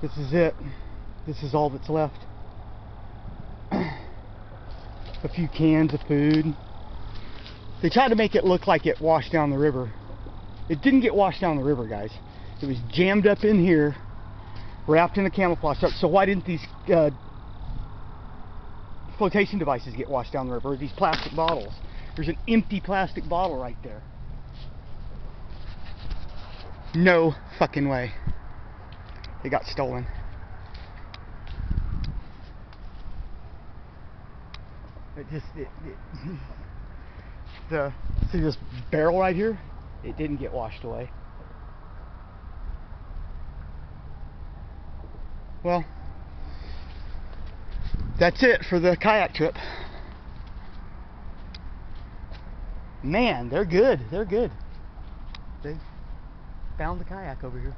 This is it. This is all that's left. A few cans of food. They tried to make it look like it washed down the river. It didn't get washed down the river, guys. It was jammed up in here, wrapped in a camouflage tarp. So why didn't these flotation devices get washed down the river? These plastic bottles. There's an empty plastic bottle right there. No fucking way. They got stolen. See this barrel right here? It didn't get washed away. Well, that's it for the kayak trip. Man, they're good. They're good. They found the kayak over here.